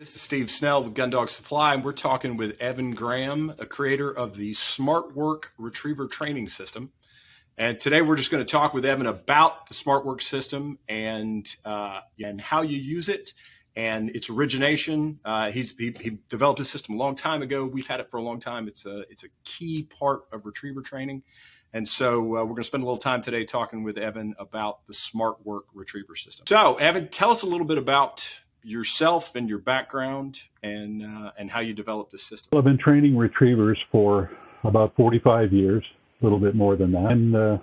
This is Steve Snell with Gun Dog Supply, and we're talking with Evan Graham, a creator of the Smartwork Retriever Training System. And today we're just going to talk with Evan about the Smartwork system and how you use it and its origination. He developed a system a long time ago. We've had it for a long time. It's a key part of retriever training. And so we're going to spend a little time today talking with Evan about the Smartwork Retriever System. So Evan, tell us a little bit about yourself and your background and how you developed this system. I've been training retrievers for about 45 years, a little bit more than that. And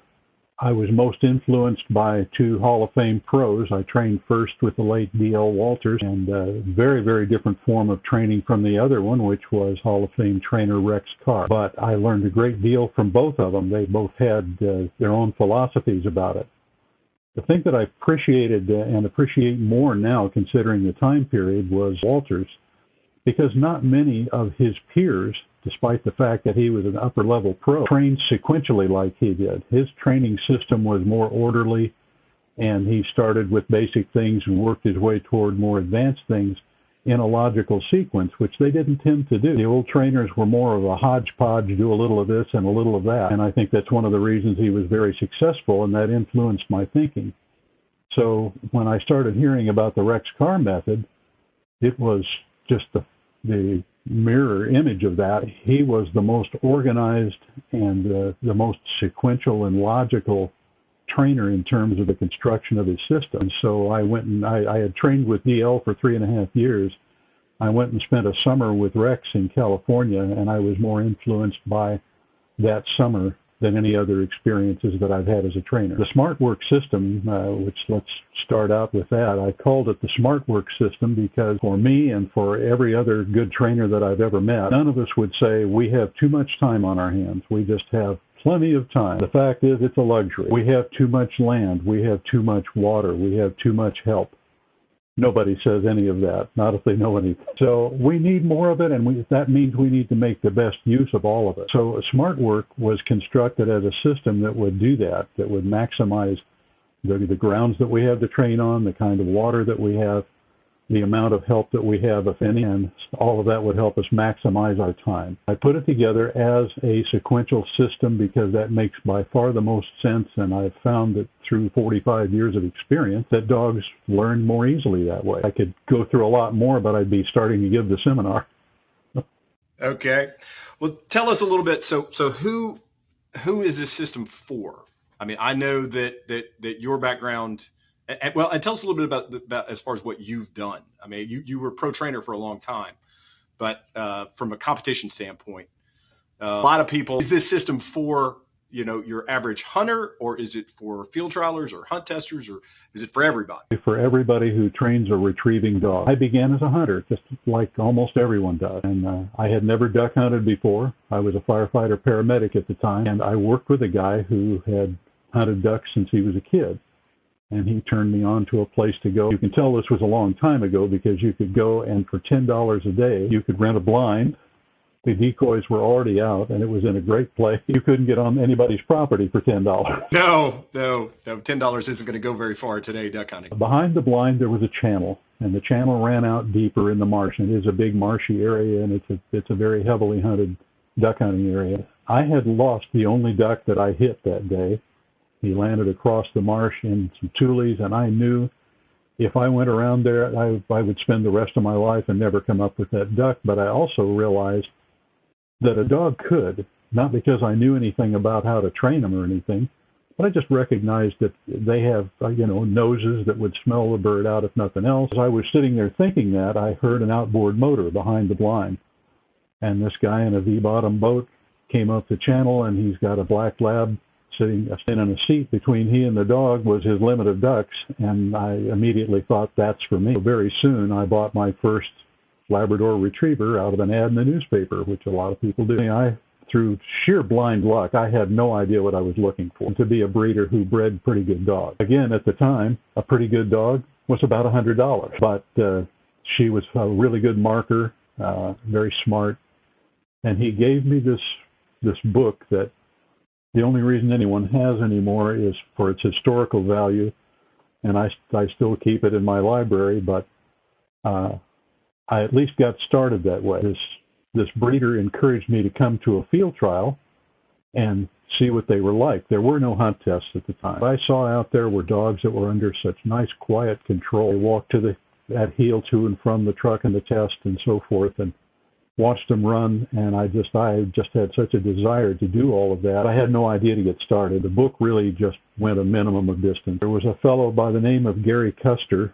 I was most influenced by two Hall of Fame pros. I trained first with the late D.L. Walters, and a very, very different form of training from the other one, which was Hall of Fame trainer Rex Carr. But I learned a great deal from both of them. They both had their own philosophies about it. The thing that I appreciated and appreciate more now, considering the time period, was Walters, because not many of his peers, despite the fact that he was an upper-level pro, trained sequentially like he did. His training system was more orderly, and he started with basic things and worked his way toward more advanced things in a logical sequence, which they didn't tend to do. The old trainers were more of a hodgepodge, do a little of this and a little of that, and I think that's one of the reasons he was very successful, and that influenced my thinking. So when I started hearing about the Rex Carr method, it was just the mirror image of that. He was the most organized and the most sequential and logical trainer in terms of the construction of his system. So I went and I had trained with DL for 3.5 years. I went and spent a summer with Rex in California, and I was more influenced by that summer than any other experiences that I've had as a trainer. The Smartwork system, which let's start out with that, I called it the Smartwork system because for me and for every other good trainer that I've ever met, none of us would say we have too much time on our hands. We just have plenty of time. The fact is, it's a luxury. We have too much land. We have too much water. We have too much help. Nobody says any of that, not if they know anything. So we need more of it, and that means we need to make the best use of all of it. So Smartwork was constructed as a system that would do that, that would maximize the grounds that we have to train on, the kind of water that we have, the amount of help that we have, if any, and all of that would help us maximize our time. I put it together as a sequential system because that makes by far the most sense, and I've found that through 45 years of experience that dogs learn more easily that way. I could go through a lot more, but I'd be starting to give the seminar. Okay. Well, tell us a little bit. So who is this system for? I mean, I know that your background. And tell us a little bit about as far as what you've done. I mean, you were a pro trainer for a long time, but from a competition standpoint, a lot of people, is this system for, your average hunter, or is it for field trialers or hunt testers, or is it for everybody? For everybody who trains a retrieving dog. I began as a hunter, just like almost everyone does. And I had never duck hunted before. I was a firefighter paramedic at the time, and I worked with a guy who had hunted ducks since he was a kid. And he turned me on to a place to go. You can tell this was a long time ago because you could go and for $10 a day, you could rent a blind. The decoys were already out, and it was in a great place. You couldn't get on anybody's property for $10. No. $10 isn't going to go very far today duck hunting. Behind the blind, there was a channel, and the channel ran out deeper in the marsh. And it is a big marshy area, and it's a very heavily hunted duck hunting area. I had lost the only duck that I hit that day. He landed across the marsh in some tules, and I knew if I went around there, I would spend the rest of my life and never come up with that duck. But I also realized that a dog could, not because I knew anything about how to train them or anything, but I just recognized that they have, noses that would smell the bird out if nothing else. As I was sitting there thinking that, I heard an outboard motor behind the blind. And this guy in a V-bottom boat came up the channel, and he's got a black lab sitting in a seat. Between he and the dog was his limit of ducks, and I immediately thought, that's for me. So very soon I bought my first Labrador Retriever out of an ad in the newspaper, which a lot of people do. Through sheer blind luck, I had no idea what I was looking for, to be a breeder who bred pretty good dogs. Again, at the time, a pretty good dog was about $100, but she was a really good marker, very smart, and he gave me this book that the only reason anyone has anymore is for its historical value, and I still keep it in my library, but I at least got started that way. This breeder encouraged me to come to a field trial and see what they were like. There were no hunt tests at the time. What I saw out there were dogs that were under such nice, quiet control. They walked at heel to and from the truck and the test and so forth, and watched them run, and I just had such a desire to do all of that. I had no idea to get started. The book really just went a minimum of distance. There was a fellow by the name of Gary Custer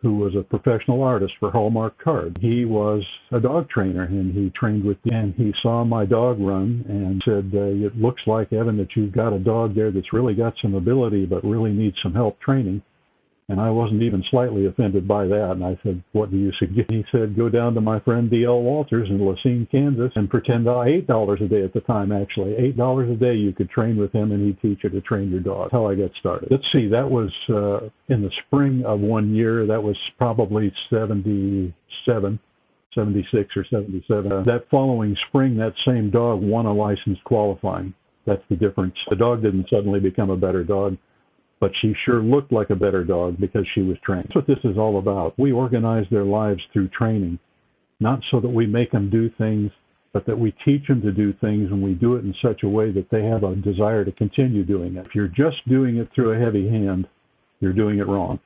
who was a professional artist for Hallmark Cards. He was a dog trainer, and he trained with me, and he saw my dog run and said, it looks like, Evan, that you've got a dog there that's really got some ability but really needs some help training. And I wasn't even slightly offended by that. And I said, what do you suggest? He said, go down to my friend D.L. Walters in Lacine, Kansas, and pretend $8 a day at the time, actually. $8 a day you could train with him, and he'd teach you to train your dog. That's how I got started. Let's see, that was in the spring of one year. That was probably 76 or 77. That following spring, that same dog won a license qualifying. That's the difference. The dog didn't suddenly become a better dog, but she sure looked like a better dog because she was trained. That's what this is all about. We organize their lives through training, not so that we make them do things, but that we teach them to do things, and we do it in such a way that they have a desire to continue doing it. If you're just doing it through a heavy hand, you're doing it wrong.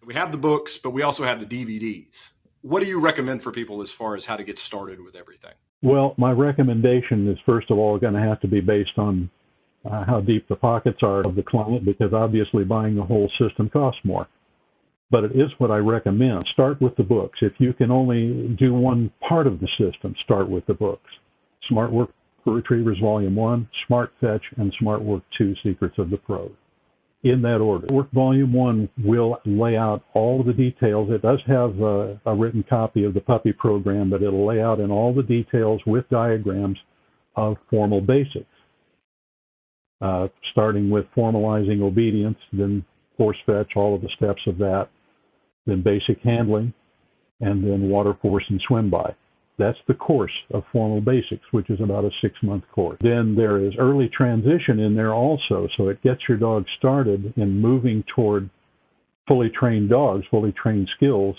We have the books, but we also have the DVDs. What do you recommend for people as far as how to get started with everything? Well, my recommendation is, first of all, going to have to be based on how deep the pockets are of the client, because obviously buying the whole system costs more. But it is what I recommend. Start with the books. If you can only do one part of the system, start with the books. Smartwork Retrievers Volume 1, Smart Fetch, and Smartwork 2, Secrets of the Pros. In that order. Work Volume 1 will lay out all of the details. It does have a written copy of the puppy program, but it'll lay out in all the details with diagrams of formal basics. Starting with formalizing obedience, then force fetch, all of the steps of that, then basic handling, and then water force and swim by. That's the course of formal basics, which is about a 6-month course. Then there is early transition in there also, so it gets your dog started in moving toward fully trained dogs, fully trained skills,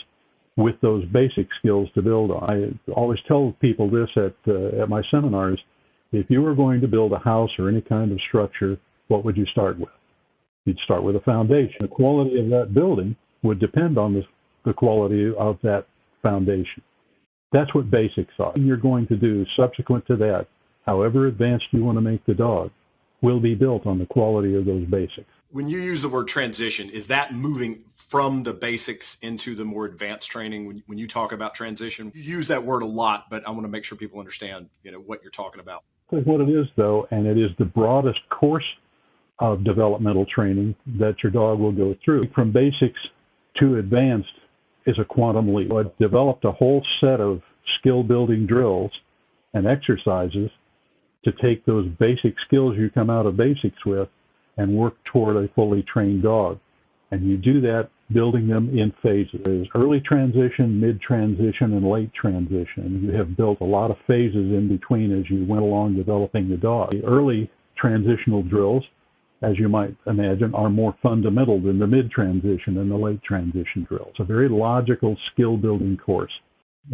with those basic skills to build on. I always tell people this at my seminars. If you were going to build a house or any kind of structure, what would you start with? You'd start with a foundation. The quality of that building would depend on the quality of that foundation. That's what basics are. What you're going to do subsequent to that, however advanced you want to make the dog, will be built on the quality of those basics. When you use the word transition, is that moving from the basics into the more advanced training? When you talk about transition, you use that word a lot, but I want to make sure people understand, what you're talking about. What it is, though, and it is the broadest course of developmental training that your dog will go through. From basics to advanced is a quantum leap. I've developed a whole set of skill-building drills and exercises to take those basic skills you come out of basics with and work toward a fully trained dog. And you do that building them in phases. There's early transition, mid-transition, and late transition. You have built a lot of phases in between as you went along developing the dog. The early transitional drills, as you might imagine, are more fundamental than the mid-transition and the late transition drills. It's a very logical skill-building course.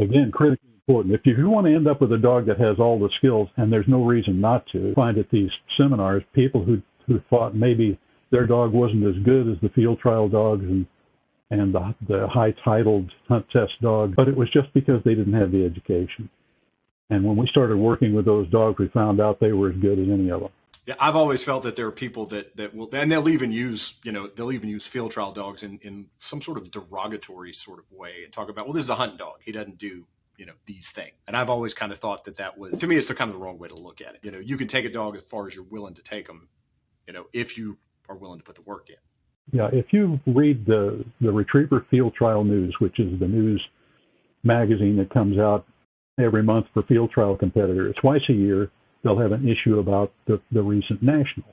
Again, critically important. If you want to end up with a dog that has all the skills, and there's no reason not to, find at these seminars people who thought maybe their dog wasn't as good as the field trial dogs and the high-titled hunt test dog, but it was just because they didn't have the education. And when we started working with those dogs, we found out they were as good as any of them. Yeah, I've always felt that there are people that will, and they'll even use field trial dogs in some sort of derogatory sort of way and talk about, well, this is a hunt dog. He doesn't do, these things. And I've always kind of thought that was, to me, it's kind of the wrong way to look at it. You can take a dog as far as you're willing to take them, if you are willing to put the work in. Yeah, if you read the Retriever Field Trial News, which is the news magazine that comes out every month for field trial competitors, twice a year they'll have an issue about the recent national.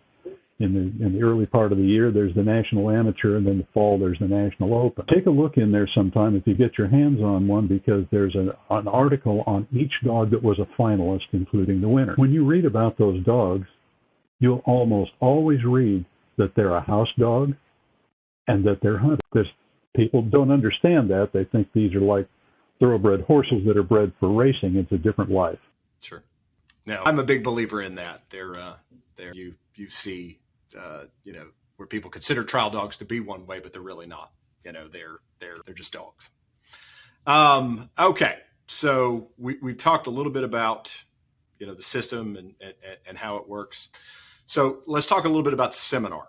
In the early part of the year, there's the National Amateur, and then the fall, there's the National Open. Take a look in there sometime if you get your hands on one, because there's an article on each dog that was a finalist, including the winner. When you read about those dogs, you'll almost always read that they're a house dog and that they're hunted. Because people don't understand that. They think these are like thoroughbred horses that are bred for racing. It's a different life. Sure. Now, I'm a big believer in that. You see, where people consider trial dogs to be one way, but they're really not. They're just dogs. Okay, so we've talked a little bit about the system and how it works. So let's talk a little bit about the seminar.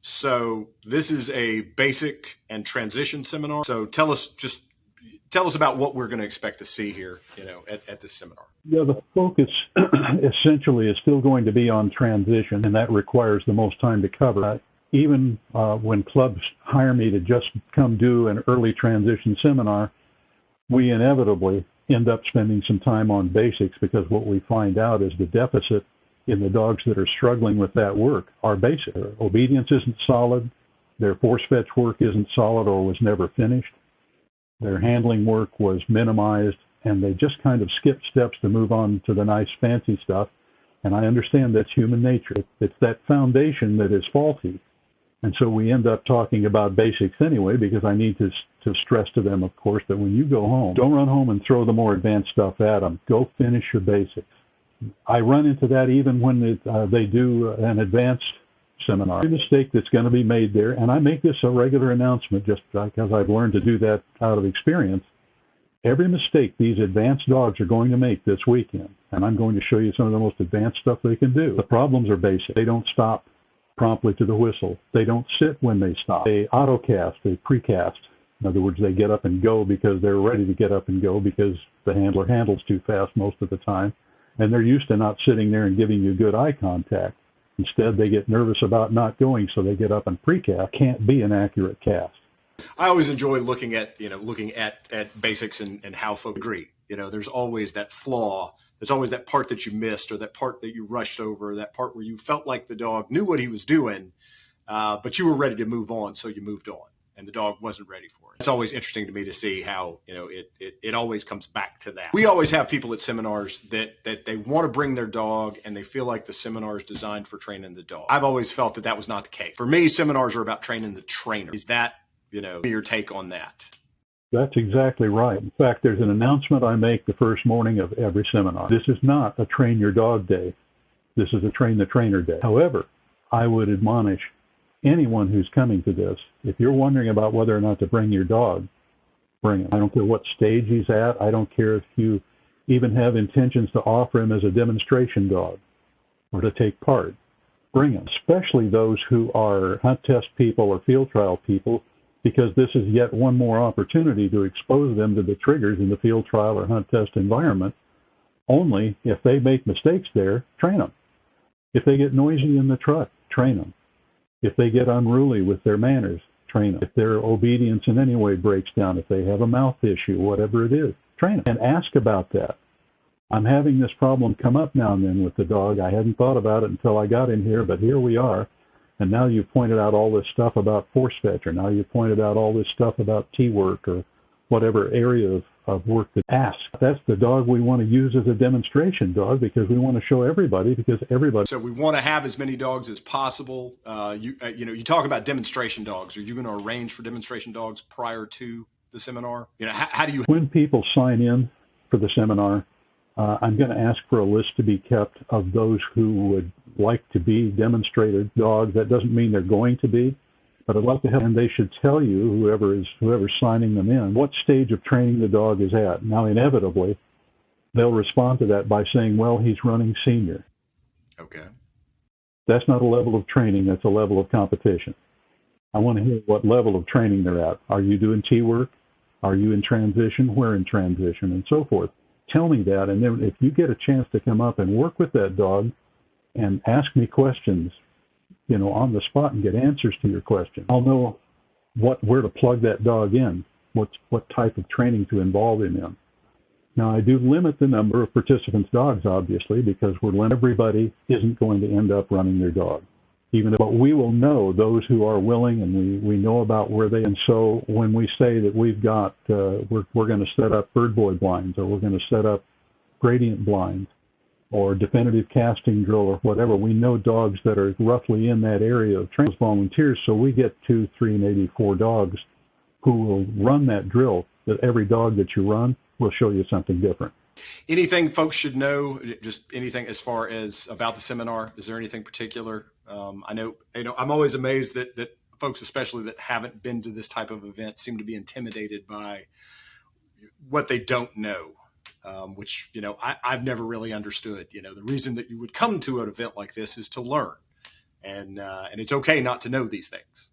So this is a basic and transition seminar. So tell us about what we're going to expect to see here, at this seminar. Yeah, the focus essentially is still going to be on transition, and that requires the most time to cover. Even when clubs hire me to just come do an early transition seminar, we inevitably end up spending some time on basics, because what we find out is the deficit in the dogs that are struggling with that work are basic. Their obedience isn't solid, their force fetch work isn't solid or was never finished, their handling work was minimized, and they just kind of skip steps to move on to the nice fancy stuff. And I understand that's human nature. It's that foundation that is faulty. And so we end up talking about basics anyway, because I need to stress to them, of course, that when you go home, don't run home and throw the more advanced stuff at them. Go finish your basics. I run into that even when they do an advanced seminar. Every mistake that's going to be made there, and I make this a regular announcement just because I've learned to do that out of experience, every mistake these advanced dogs are going to make this weekend, and I'm going to show you some of the most advanced stuff they can do. The problems are basic. They don't stop promptly to the whistle. They don't sit when they stop. They auto-cast, they pre-cast. In other words, they get up and go because they're ready to get up and go because the handler handles too fast most of the time. And they're used to not sitting there and giving you good eye contact. Instead, they get nervous about not going, so they get up and pre-cast. Can't be an accurate cast. I always enjoy looking at basics and how folks agree. There's always that flaw. There's always that part that you missed, or that part that you rushed over, that part where you felt like the dog knew what he was doing, but you were ready to move on, so you moved on, and the dog wasn't ready for it. It's always interesting to me to see how it always comes back to that. We always have people at seminars that they want to bring their dog, and they feel like the seminar is designed for training the dog. I've always felt that was not the case. For me, seminars are about training the trainer. Is that your take on that? That's exactly right. In fact, there's an announcement I make the first morning of every seminar. This is not a train your dog day. This is a train the trainer day. However, I would admonish anyone who's coming to this, if you're wondering about whether or not to bring your dog, bring him. I don't care what stage he's at. I don't care if you even have intentions to offer him as a demonstration dog or to take part. Bring him, especially those who are hunt test people or field trial people, because this is yet one more opportunity to expose them to the triggers in the field trial or hunt test environment. Only if they make mistakes there, train them. If they get noisy in the truck, train them. If they get unruly with their manners, train them. If their obedience in any way breaks down, if they have a mouth issue, whatever it is, train them. And ask about that. I'm having this problem come up now and then with the dog. I hadn't thought about it until I got in here, but here we are. And now you've pointed out all this stuff about force fetch, or now you've pointed out all this stuff about T-work or whatever area of work to ask. That's the dog we want to use as a demonstration dog, because we want to show everybody, because everybody. So we want to have as many dogs as possible. You talk about demonstration dogs. Are you going to arrange for demonstration dogs prior to the seminar? How do you? When people sign in for the seminar, I'm going to ask for a list to be kept of those who would like to be demonstrated dogs. That doesn't mean they're going to be, but I'd like to have, and they should tell you, whoever's signing them in, what stage of training the dog is at. Now, inevitably, they'll respond to that by saying, well, he's running senior. Okay. That's not a level of training, that's a level of competition. I want to hear what level of training they're at. Are you doing T-work? Are you in transition? Where in transition? And so forth. Tell me that, and then if you get a chance to come up and work with that dog and ask me questions, on the spot, and get answers to your questions, I'll know where to plug that dog in, what type of training to involve him in. Now, I do limit the number of participants' dogs, obviously, because everybody isn't going to end up running their dog. But we will know those who are willing, and we know about where they. And so when we say that we've got, we're going to set up bird boy blinds, or we're going to set up gradient blinds, or definitive casting drill, or whatever, we know dogs that are roughly in that area of training volunteers. So we get 2, 3, maybe 4 dogs who will run that drill that every dog that you run will show you something different. Anything folks should know, just anything as far as about the seminar? Is there anything particular? I know, I'm always amazed that folks, especially that haven't been to this type of event, seem to be intimidated by what they don't know, which, I've never really understood. The reason that you would come to an event like this is to learn, and it's okay not to know these things.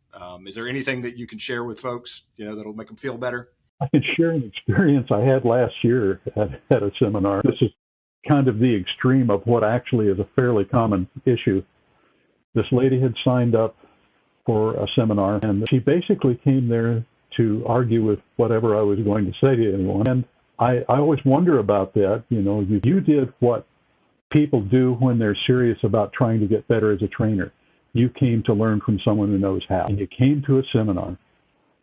Is there anything that you can share with folks, that'll make them feel better? I can share an experience I had last year at a seminar. This is kind of the extreme of what actually is a fairly common issue. This lady had signed up for a seminar, and she basically came there to argue with whatever I was going to say to anyone. And I always wonder about that. You did what people do when they're serious about trying to get better as a trainer. You came to learn from someone who knows how. And you came to a seminar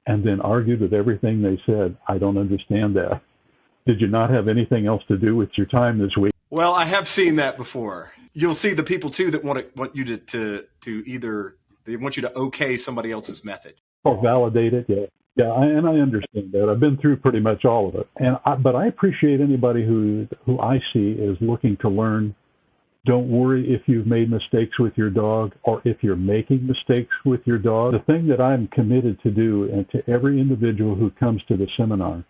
and then argued with everything they said. I don't understand that. Did you not have anything else to do with your time this week? Well, I have seen that before. You'll see the people too that want you to either they want you to okay somebody else's method or validate it. Yeah, and I understand that. I've been through pretty much all of it. But I appreciate anybody who I see is looking to learn. Don't worry if you've made mistakes with your dog or if you're making mistakes with your dog. The thing that I'm committed to do, and to every individual who comes to the seminar,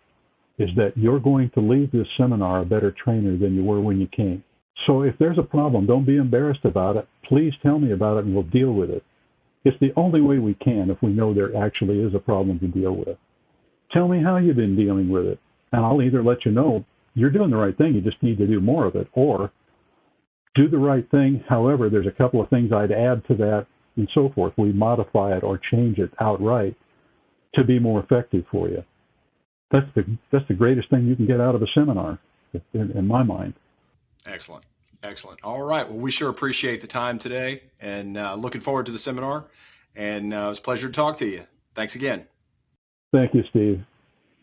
is that you're going to leave this seminar a better trainer than you were when you came. So if there's a problem, don't be embarrassed about it. Please tell me about it and we'll deal with it. It's the only way we can if we know there actually is a problem to deal with. Tell me how you've been dealing with it, and I'll either let you know you're doing the right thing, you just need to do more of it, or do the right thing. However, there's a couple of things I'd add to that and so forth. We modify it or change it outright to be more effective for you. That's the greatest thing you can get out of a seminar, in my mind. Excellent. All right. Well, we sure appreciate the time today, and looking forward to the seminar. And it was a pleasure to talk to you. Thanks again. Thank you, Steve.